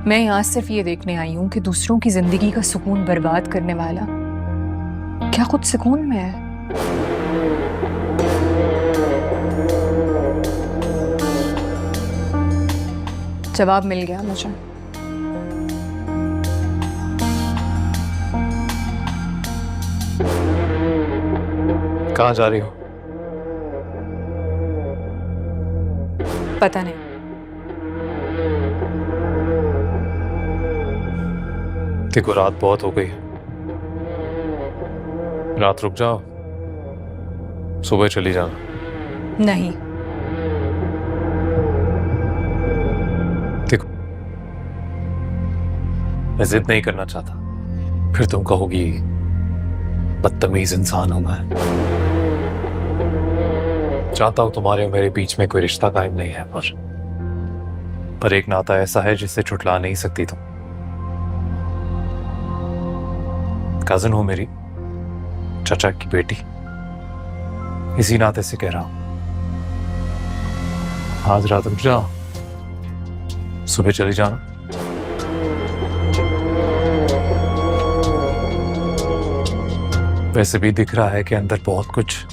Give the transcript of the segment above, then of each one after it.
मैं यहाँ सिर्फ ये देखने आई हूँ कि दूसरों की जिंदगी का सुकून बर्बाद करने वाला क्या खुद सुकून में है? जवाब मिल गया मुझे। कहाँ जा रही हो? पता नहीं। देखो रात बहुत हो गई, रात रुक जाओ, सुबह चली जाना। नहीं। देखो मैं जिद नहीं करना चाहता, फिर तुम कहोगी बदतमीज इंसान हूं मैं। चाहता हूं तुम्हारे और मेरे बीच में कोई रिश्ता कायम नहीं है, पर एक नाता ऐसा है जिससे छुटला नहीं सकती तुम। कजिन हो मेरी, चाचा की बेटी, इसी नाते से कह रहा हूं, आज रात रुक जाओ, सुबह चली जाना। वैसे भी दिख रहा है कि अंदर बहुत कुछ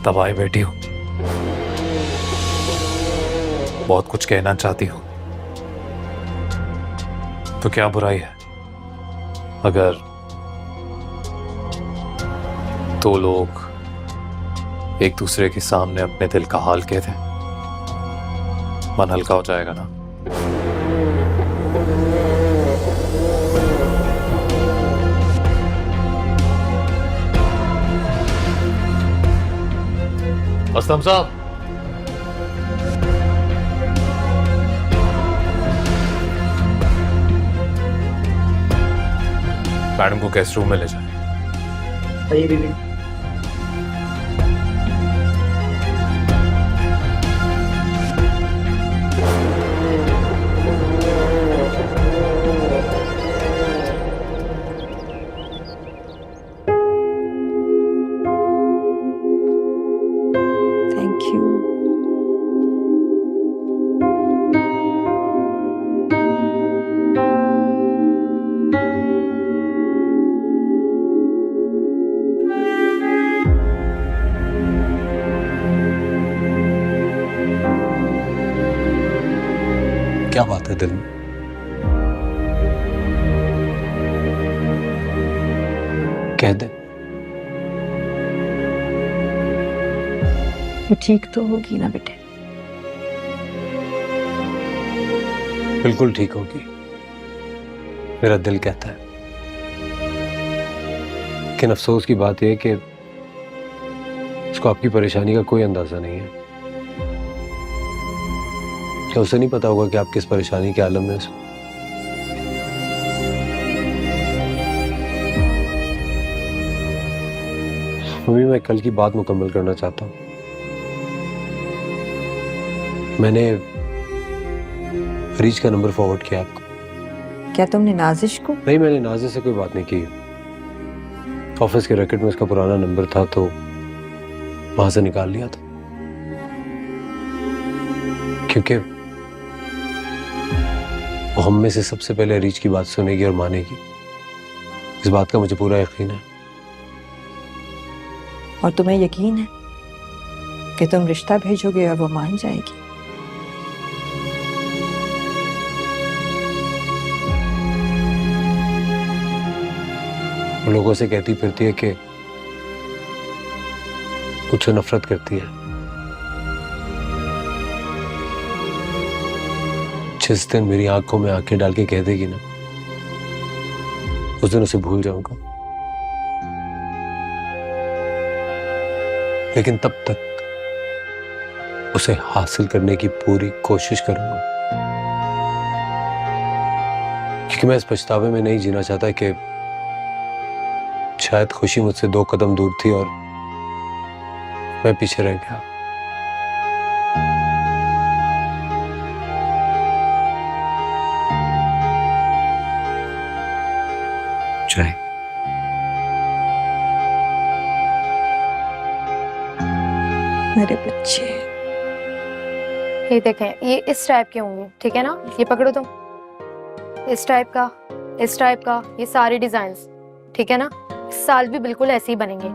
दबाए बैठी हो, बहुत कुछ कहना चाहती हो, तो क्या बुराई है अगर दो लोग एक दूसरे के सामने अपने दिल का हाल कह दें? मन हल्का हो जाएगा ना। असलम साहब, मैडम को गेस्ट रूम में ले जाए। आइए दीदी। Thank you. क्या बात है दिल में? कह दे। वो ठीक तो होगी ना बेटे? बिल्कुल ठीक होगी, मेरा दिल कहता है। लेकिन अफसोस की बात यह है कि उसको आपकी परेशानी का कोई अंदाजा नहीं है। क्या उसे नहीं पता होगा कि आप किस परेशानी के आलम में हैं? मम्मी, मैं कल की बात मुकम्मल करना चाहता हूँ। मैंने रीच का नंबर फॉरवर्ड किया आपको। क्या तुमने नाजिश को? नहीं, मैंने नाज़े से कोई बात नहीं की। ऑफिस के रैकेट में उसका पुराना नंबर था तो वहां से निकाल लिया था, क्योंकि वो हम में से सबसे पहले रीच की बात सुनेगी और मानेगी। इस बात का मुझे पूरा यकीन है। और तुम्हें यकीन है कि तुम रिश्ता भेजोगे और वो मान जाएगी? वो लोगों से कहती फिरती है कि मुझसे नफरत करती है। जिस दिन मेरी आंखों में आंखें डाल के कह देगी ना, उस दिन उसे भूल जाऊंगा। लेकिन तब तक उसे हासिल करने की पूरी कोशिश करूंगा, क्योंकि मैं इस पछतावे में नहीं जीना चाहता कि शायद खुशी मुझसे 2 कदम दूर थी और मैं पीछे रह गया। चाहे मेरे बच्चे। ये देखें, ये इस टाइप के होंगे, ठीक है ना? ये पकड़ो तुम। इस टाइप का, ये सारे डिजाइन्स, ठीक है ना? इस साल भी बिल्कुल ऐसे ही बनेंगे,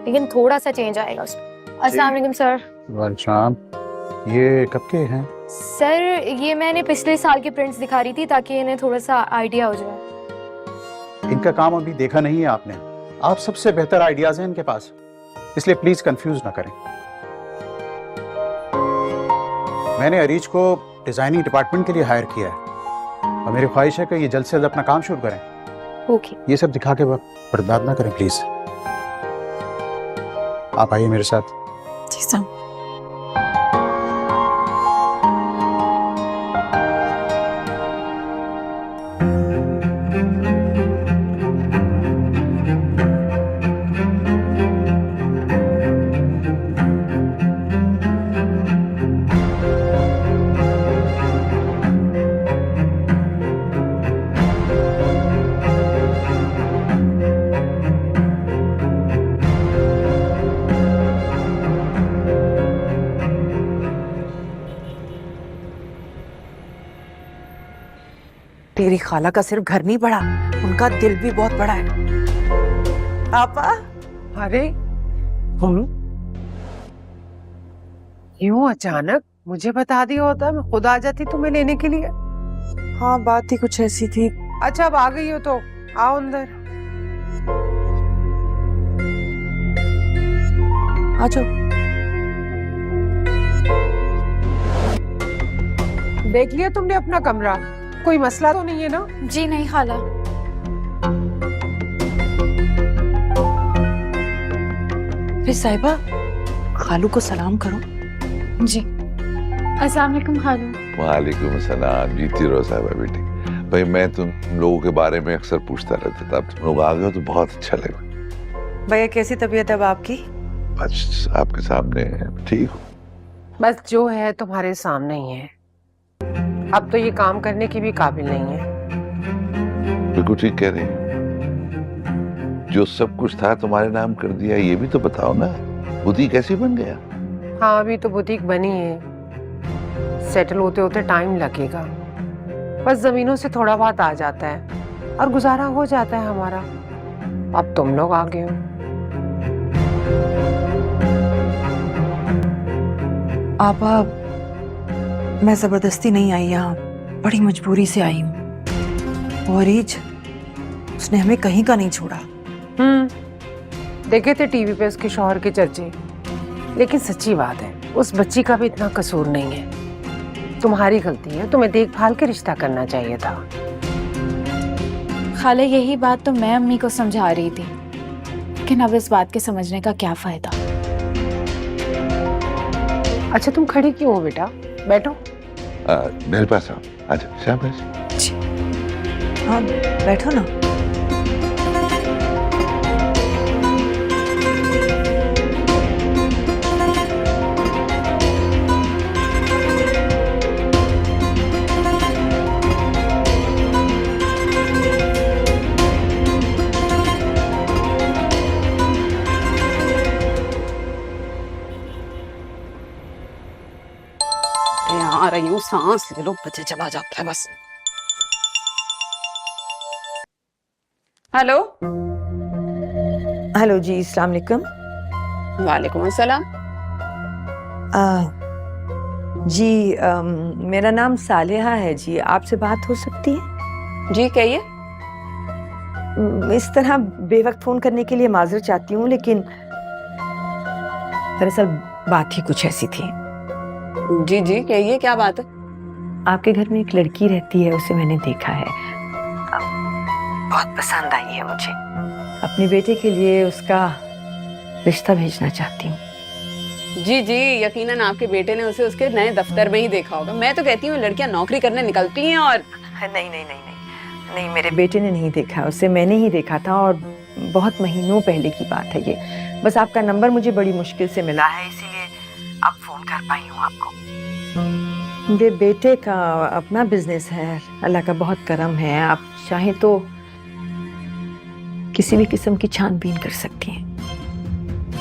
लेकिन थोड़ा सा चेंज आएगा उसमें। अस्सलाम वालेकुम सर। वालेकुम। ये कब के हैं? सर ये मैंने पिछले साल के प्रिंट्स दिखा रही थी ताकि इन्हें थोड़ा सा आइडिया हो जाए। इनका काम अभी देखा नहीं है आपने। आप सबसे बेहतर आइडियाज हैं इनके पास, इसलिए प्लीज कंफ्यूज ना करें। मैंने अरीज को डिजाइनिंग डिपार्टमेंट के लिए हायर किया है और मेरी ख्वाहिश है कि ये जल्द से जल्द अपना काम शुरू करें। ओके। ये सब दिखा के बर्बाद ना करें प्लीज। आप आइए मेरे साथ। जी सर। तेरी खाला का सिर्फ घर नहीं बड़ा, उनका दिल भी बहुत बड़ा है। पापा, अरे यूं अचानक मुझे बता दिया होता, मैं खुद आ जाती तुम्हें लेने के लिए। हाँ बात ही कुछ ऐसी थी। अच्छा अब आ गई हो तो आओ अंदर। आ जाओ। देख लिया तुमने अपना कमरा? कोई मसला तो नहीं है ना? जी नहीं खाला। अरे साहिबा, खालू को सलाम करो। जी। अस्सलाम वालेकुम खालू। वालेकुम सलाम। जीती रहो साहिबा बेटी। भाई मैं तुम लोगों के बारे में अक्सर पूछता रहता था, अब तुम लोग आ गए हो तो बहुत अच्छा लगा। भैया कैसी तबीयत है अब आपकी? बस आपके सामने ठीक हो। बस जो है तुम्हारे सामने ही है, अब तो ये काम करने की भी काबिल नहीं है। बिल्कुल ठीक कह रही है। जो सब कुछ था तुम्हारे नाम कर दिया, ये भी तो बताओ ना, बुटीक कैसी बन गया? हाँ अभी तो बुटीक बनी है, सेटल होते होते टाइम लगेगा। बस जमीनों से थोड़ा बहुत आ जाता है और गुजारा हो जाता है हमारा। अब तुम लोग आ गए हो। आपा, मैं जबरदस्ती नहीं आई यहाँ, बड़ी मजबूरी से आई हूँ। और ईज, उसने हमें कहीं का नहीं छोड़ा। देखे थे टीवी पे उसके शौहर के चर्चे, लेकिन सच्ची बात है उस बच्ची का भी इतना कसूर नहीं है। तुम्हारी गलती है, तुम्हें देखभाल के रिश्ता करना चाहिए था। खाले यही बात तो मैं अम्मी को समझा रही थी, लेकिन अब इस बात के समझने का क्या फायदा। अच्छा तुम खड़ी क्यों हो बेटा? बैठो। मेरे पास आओ। अच्छा शाबाश। हाँ बैठो ना। आ रही हूँ, सांस ले लो, बचे चला जाता है बस। हेलो। हेलो जी, अस्सलाम वालेकुम। वालेकुम अस्सलाम। जी मेरा नाम सालेहा है जी, आपसे बात हो सकती है? जी कहिए। इस तरह बेवक्त फोन करने के लिए माजरत चाहती हूँ, लेकिन दरअसल बात ही कुछ ऐसी थी। जी जी कहिए, क्या बात है? आपके घर में एक लड़की रहती है, उसे मैंने देखा है, बहुत पसंद आई है मुझे। अपने बेटे के लिए उसका रिश्ता भेजना चाहती हूँ। जी जी यकीनन आपके बेटे ने उसे उसके नए दफ्तर में ही देखा होगा। मैं तो कहती हूँ लड़कियां नौकरी करने निकलती हैं और नहीं, मेरे बेटे ने नहीं देखा, उसे मैंने ही देखा था और बहुत महीनों पहले की बात है ये। बस आपका नंबर मुझे बड़ी मुश्किल से मिला है, इसीलिए अब फोन कर पाई हूँ आपको। मेरे बेटे का अपना बिजनेस है, अल्लाह का बहुत करम है, आप चाहें तो किसी भी किस्म की छानबीन कर सकती हैं।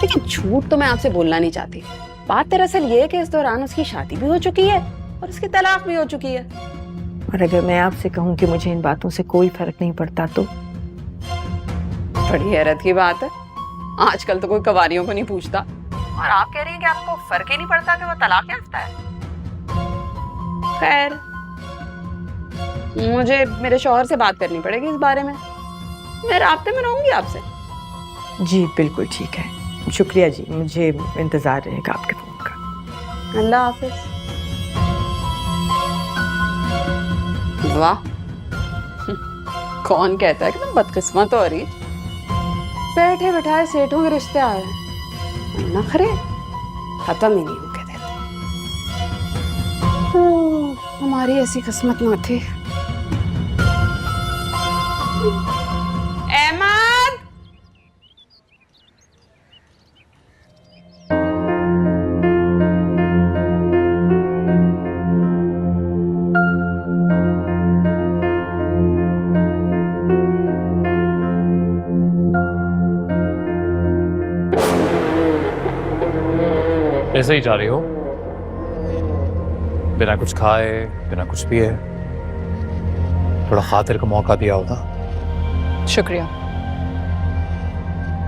लेकिन झूठ तो मैं आपसे बोलना नहीं चाहती। बात दरअसल ये है कि इस दौरान उसकी शादी भी हो चुकी है और उसकी तलाक भी हो चुकी है। और अगर मैं आपसे कहूँ कि मुझे इन बातों से कोई फर्क नहीं पड़ता तो? बड़ी हैरत की बात है, आजकल तो कोई कवारियों को नहीं पूछता और आप कह रही हैं कि आपको फर्क ही नहीं पड़ता कि वो तलाक याफ्ता है। खैर, मुझे मेरे शौहर से बात करनी पड़ेगी इस बारे में। मैं राब्ते में रहूंगी आपसे। जी बिल्कुल ठीक है, शुक्रिया जी, मुझे इंतजार रहेगा आपके फोन का। अल्लाह हाफिज। वाह, कौन कहता है कि तुम बदकिस्मत हो रही, बैठे बैठाए सेठों के रिश्ते आए हैं, नखरे खत्म ही नहीं होके देते। हमारी ऐसी किस्मत ना थी। अहमद, ऐसे ही जा रही हो, बिना कुछ खाए बिना कुछ पिए? थोड़ा खातिर का मौका दिया होता। शुक्रिया।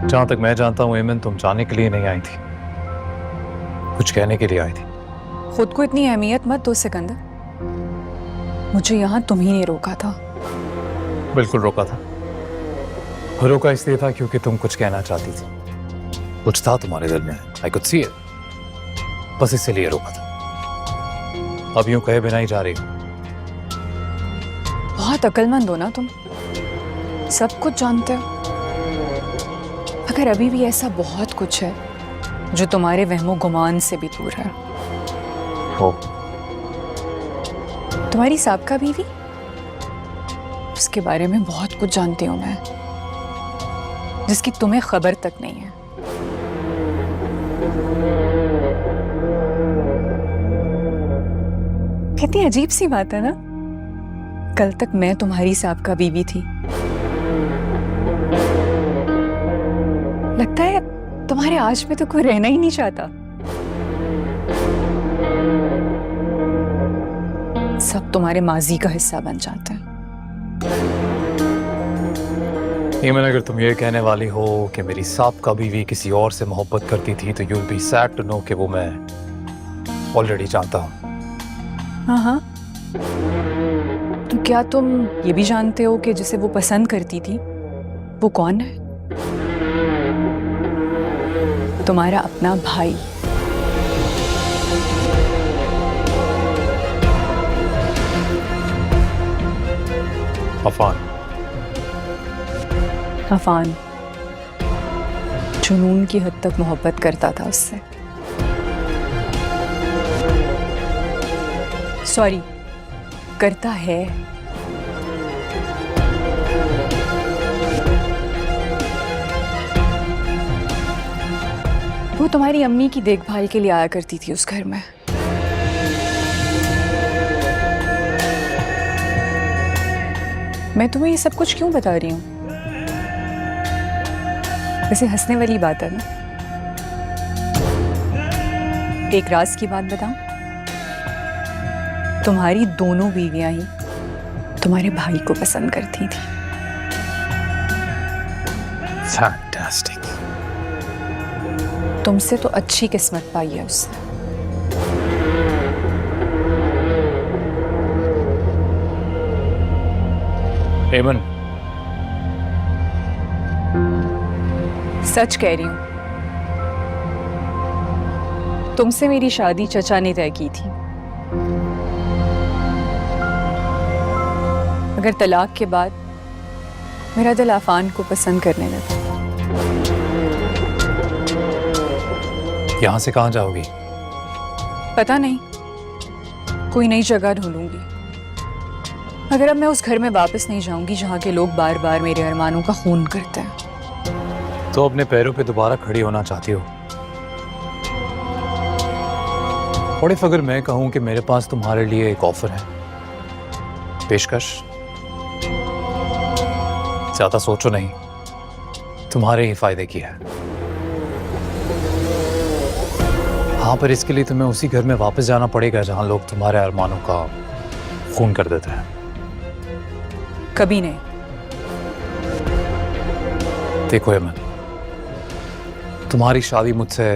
जहां तक मैं जानता हूं एमन, तुम जाने के लिए नहीं आई थी, कुछ कहने के लिए आई थी। खुद को इतनी अहमियत मत दो सिकंदर, मुझे यहाँ तुम ही ने रोका था। बिल्कुल रोका था। रोका इसलिए था क्योंकि तुम कुछ कहना चाहती थी, कुछ था तुम्हारे दिल में, आई कुड सी इट, बस इसलिए रोका था। अब यूं कहे बिना ही जा रही हो। बहुत अक्लमंद हो ना तुम, सब कुछ जानते हो। अगर अभी भी ऐसा बहुत कुछ है जो तुम्हारे वहमो गुमान से भी दूर है। हो तुम्हारी साबका बीवी, उसके बारे में बहुत कुछ जानती हूं मैं, जिसकी तुम्हें खबर तक नहीं है। कितनी अजीब सी बात है ना, कल तक मैं तुम्हारी साबका बीवी थी, लगता है तुम्हारे आज में तो कोई रहना ही नहीं चाहता। सब तुम्हारे माजी का हिस्सा बन जाते हैं। ईमन, अगर तुम ये कहने वाली हो कि मेरी साबका बीवी किसी और से मोहब्बत करती थी, तो you will be sad to know कि वो मैं ऑलरेडी जानता हूं। हाँ हाँ, तो क्या तुम ये भी जानते हो कि जिसे वो पसंद करती थी वो कौन है? तुम्हारा अपना भाई। अफान। अफान जुनून की हद तक मोहब्बत करता था उससे। सॉरी, करता है। वो तुम्हारी अम्मी की देखभाल के लिए आया करती थी उस घर में। मैं तुम्हें ये सब कुछ क्यों बता रही हूँ? वैसे हंसने वाली बात है ना। एक राज की बात बताऊं, तुम्हारी दोनों बीवियां ही तुम्हारे भाई को पसंद करती थी। फैंटास्टिक। तुमसे तो अच्छी किस्मत पाई है उसने। एमन, सच कह रही हूं, तुमसे मेरी शादी चचा ने तय की थी। अगर तलाक के बाद मेरा दिल आफान को पसंद करने लगा। यहां से कहां जाओगी? पता नहीं, कोई नई जगह ढूंढूंगी। अगर अब मैं उस घर में वापस नहीं जाऊंगी जहां के लोग बार बार मेरे अरमानों का खून करते हैं। तो अपने पैरों पे दोबारा खड़ी होना चाहती हो? और इफ अगर मैं कहूं कि मेरे पास तुम्हारे लिए एक ऑफर है, पेशकश, ज्यादा सोचो नहीं, तुम्हारे ही फायदे की है। हाँ, पर इसके लिए तुम्हें उसी घर में वापस जाना पड़ेगा जहां लोग तुम्हारे अरमानों का खून कर देते हैं। कभी नहीं। देखो यमन, तुम्हारी शादी मुझसे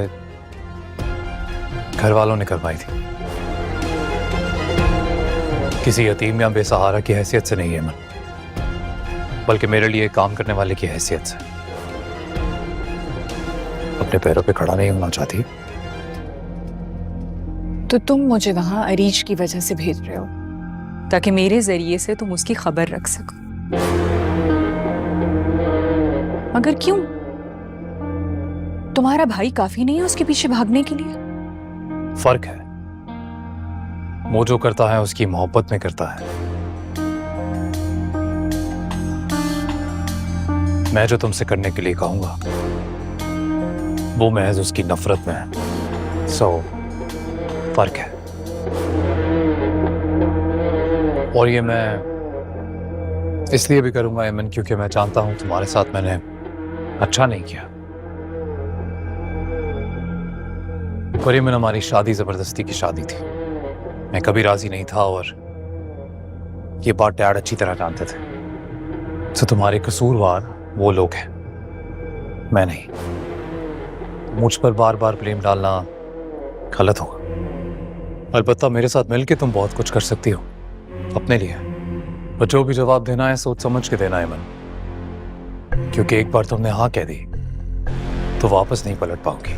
घर वालों ने करवाई थी, किसी यतीम या बेसहारा की हैसियत से नहीं यमन, बल्कि मेरे लिए काम करने वाले की हैसियत से। अपने पैरों पे खड़ा नहीं होना चाहती तो तुम मुझे वहां अरीज की वजह से भेज रहे हो ताकि मेरे जरिए से तुम उसकी खबर रख सको। मगर क्यों? तुम्हारा भाई काफी नहीं है उसके पीछे भागने के लिए? फर्क है, वो जो करता है उसकी मोहब्बत में करता है, मैं जो तुमसे करने के लिए कहूंगा वो महज उसकी नफरत में है। सो फर्क है। और ये मैं इसलिए भी करूंगा यमन क्योंकि मैं जानता हूं तुम्हारे साथ मैंने अच्छा नहीं किया। पर ये हमारी शादी जबरदस्ती की शादी थी, मैं कभी राजी नहीं था और ये बात डैड अच्छी तरह जानते थे। तो तुम्हारे कसूरवार वो लोग हैं, मैं नहीं। मुझ पर बार बार ब्लेम डालना गलत होगा। अलबत्ता मेरे साथ मिलके तुम बहुत कुछ कर सकती हो अपने लिए, और जो भी जवाब देना है सोच समझ के देना है मन, क्योंकि एक बार तुमने हाँ कह दी तो वापस नहीं पलट पाओगी।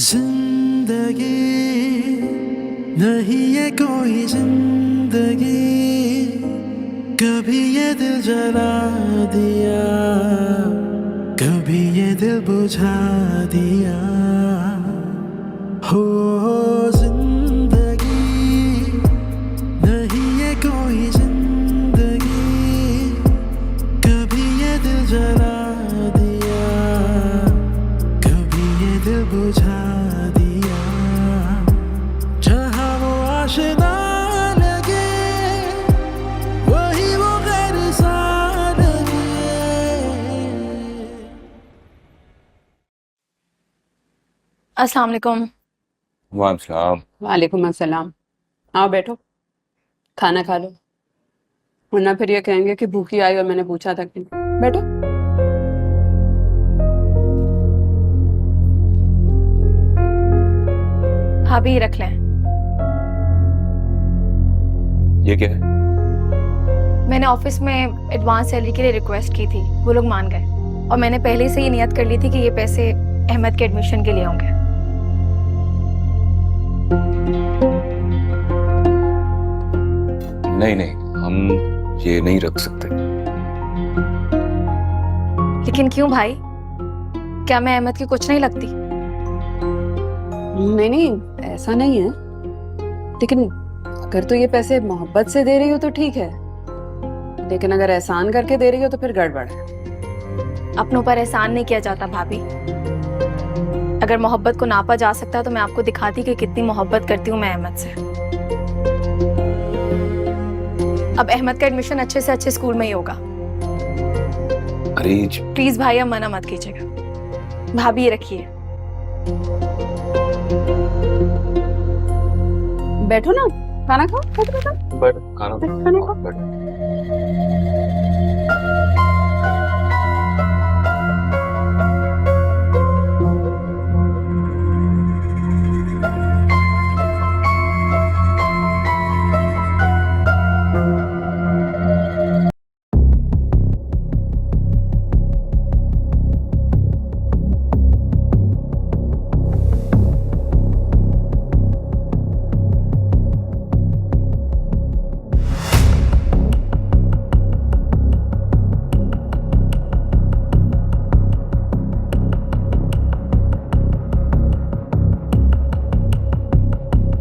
जिंदगी नहीं है कोई जिंदगी, कभी ये दिल जला दिया, कभी ये दिल बुझा दिया। हो जिंदगी नहीं है कोई जिंदगी, कभी ये दिल जला दिया, कभी ये दिल बुझा दिया। जहाँ वो आशिना लगे वही वो गैर सा लगे। अस्सलाम वालेकुम। वालेकुम अस्सलाम। आओ बैठो, खाना खा लो, वरना फिर ये कहेंगे कि भूखी आई और मैंने पूछा था कि। बैठो। भाभी रख लें। ये क्या है? मैंने ऑफिस में एडवांस सैलरी के लिए रिक्वेस्ट की थी, वो लोग मान गए, और मैंने पहले से ही नियत कर ली थी कि ये पैसे अहमद के एडमिशन के लिए होंगे। नहीं नहीं, हम ये नहीं रख सकते। लेकिन क्यों भाई, क्या मैं अहमद की कुछ नहीं लगती? नहीं नहीं, ऐसा नहीं है, लेकिन अगर तो ये पैसे मोहब्बत से दे रही हो तो ठीक है, लेकिन अगर एहसान करके दे रही हो तो फिर गड़बड़ है। अपनों पर एहसान नहीं किया जाता भाभी। अगर मोहब्बत को नापा जा सकता तो मैं आपको दिखाती कि कितनी मोहब्बत करती हूँ मैं अहमद से। अब अहमद का एडमिशन अच्छे से अच्छे स्कूल में ही होगा। अरीज, प्लीज भाई, अब मना मत कीजिएगा। भाभी ये रखिए। बैठो ना, खाना खाओ। बैठो बैठो, खाना खाना खाओ।